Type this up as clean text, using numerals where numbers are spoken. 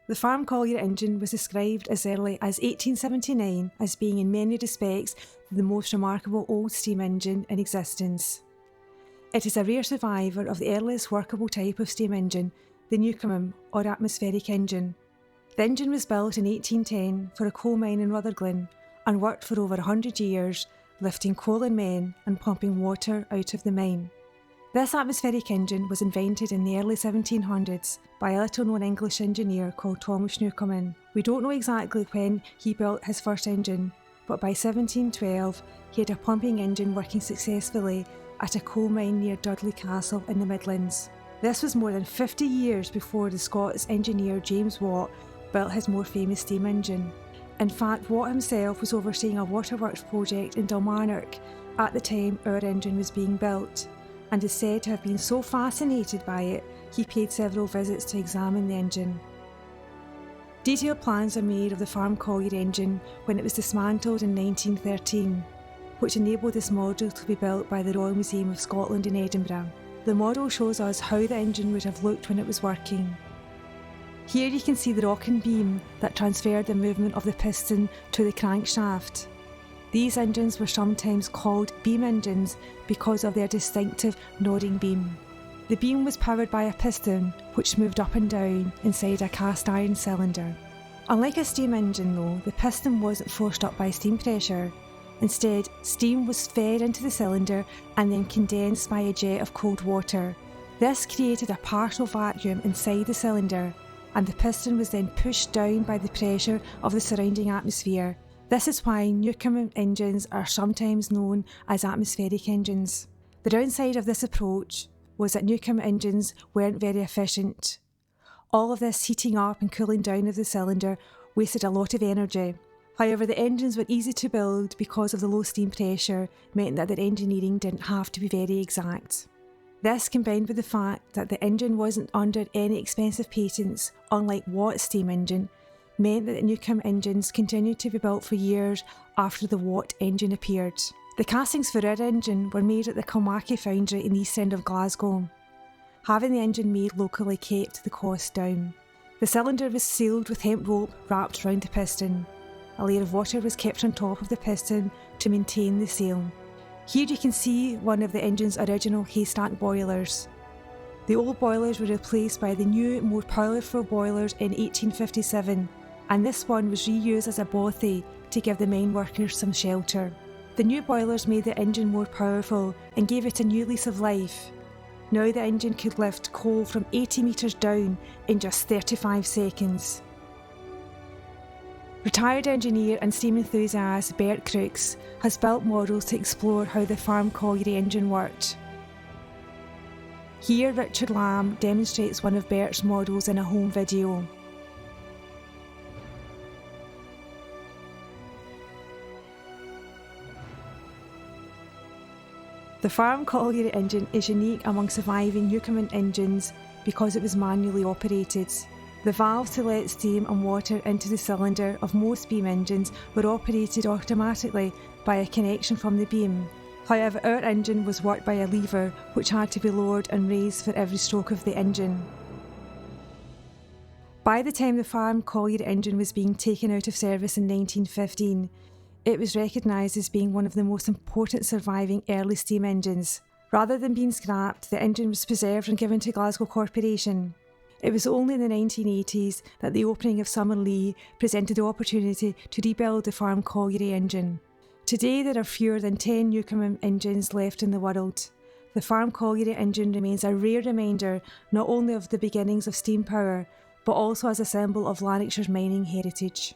The Farme Colliery engine was described as early as 1879 as being in many respects the most remarkable old steam engine in existence. It is a rare survivor of the earliest workable type of steam engine, the Newcomen or atmospheric engine. The engine was built in 1810 for a coal mine in Rutherglen and worked for over 100 years, lifting coal and men and pumping water out of the mine. This atmospheric engine was invented in the early 1700s by a little-known English engineer called Thomas Newcomen. We don't know exactly when he built his first engine, but by 1712 he had a pumping engine working successfully at a coal mine near Dudley Castle in the Midlands. This was more than 50 years before the Scots engineer James Watt built his more famous steam engine. In fact, Watt himself was overseeing a waterworks project in Dalmarnock at the time our engine was being built, and is said to have been so fascinated by it, he paid several visits to examine the engine. Detailed plans are made of the Farme Colliery engine when it was dismantled in 1913, which enabled this model to be built by the Royal Museum of Scotland in Edinburgh. The model shows us how the engine would have looked when it was working. Here you can see the rocking beam that transferred the movement of the piston to the crankshaft. These engines were sometimes called beam engines because of their distinctive nodding beam. The beam was powered by a piston which moved up and down inside a cast iron cylinder. Unlike a steam engine though, the piston wasn't forced up by steam pressure. Instead, steam was fed into the cylinder and then condensed by a jet of cold water. This created a partial vacuum inside the cylinder, and the piston was then pushed down by the pressure of the surrounding atmosphere. This is why Newcomen engines are sometimes known as atmospheric engines. The downside of this approach was that Newcomen engines weren't very efficient. All of this heating up and cooling down of the cylinder wasted a lot of energy. However, the engines were easy to build because of the low steam pressure meant that their engineering didn't have to be very exact. This, combined with the fact that the engine wasn't under any expensive patents, unlike Watt's steam engine, meant that the Newcomen engines continued to be built for years after the Watt engine appeared. The castings for our engine were made at the Kilmackie foundry in the east end of Glasgow. Having the engine made locally kept the cost down. The cylinder was sealed with hemp rope wrapped around the piston. A layer of water was kept on top of the piston to maintain the seal. Here you can see one of the engine's original haystack boilers. The old boilers were replaced by the new, more powerful boilers in 1857, and this one was reused as a bothy to give the mine workers some shelter. The new boilers made the engine more powerful and gave it a new lease of life. Now the engine could lift coal from 80 metres down in just 35 seconds. Retired engineer and steam enthusiast Bert Crooks has built models to explore how the Farme Colliery engine worked. Here Richard Lamb demonstrates one of Bert's models in a home video. The Farme Colliery engine is unique among surviving Newcomen engines because it was manually operated. The valves to let steam and water into the cylinder of most beam engines were operated automatically by a connection from the beam. However, our engine was worked by a lever which had to be lowered and raised for every stroke of the engine. By the time the Farme Colliery engine was being taken out of service in 1915, it was recognised as being one of the most important surviving early steam engines. Rather than being scrapped, the engine was preserved and given to Glasgow Corporation. It was only in the 1980s that the opening of Summer Lee presented the opportunity to rebuild the Farme Colliery engine. Today there are fewer than 10 Newcomen engines left in the world. The Farme Colliery engine remains a rare reminder not only of the beginnings of steam power, but also as a symbol of Lanarkshire's mining heritage.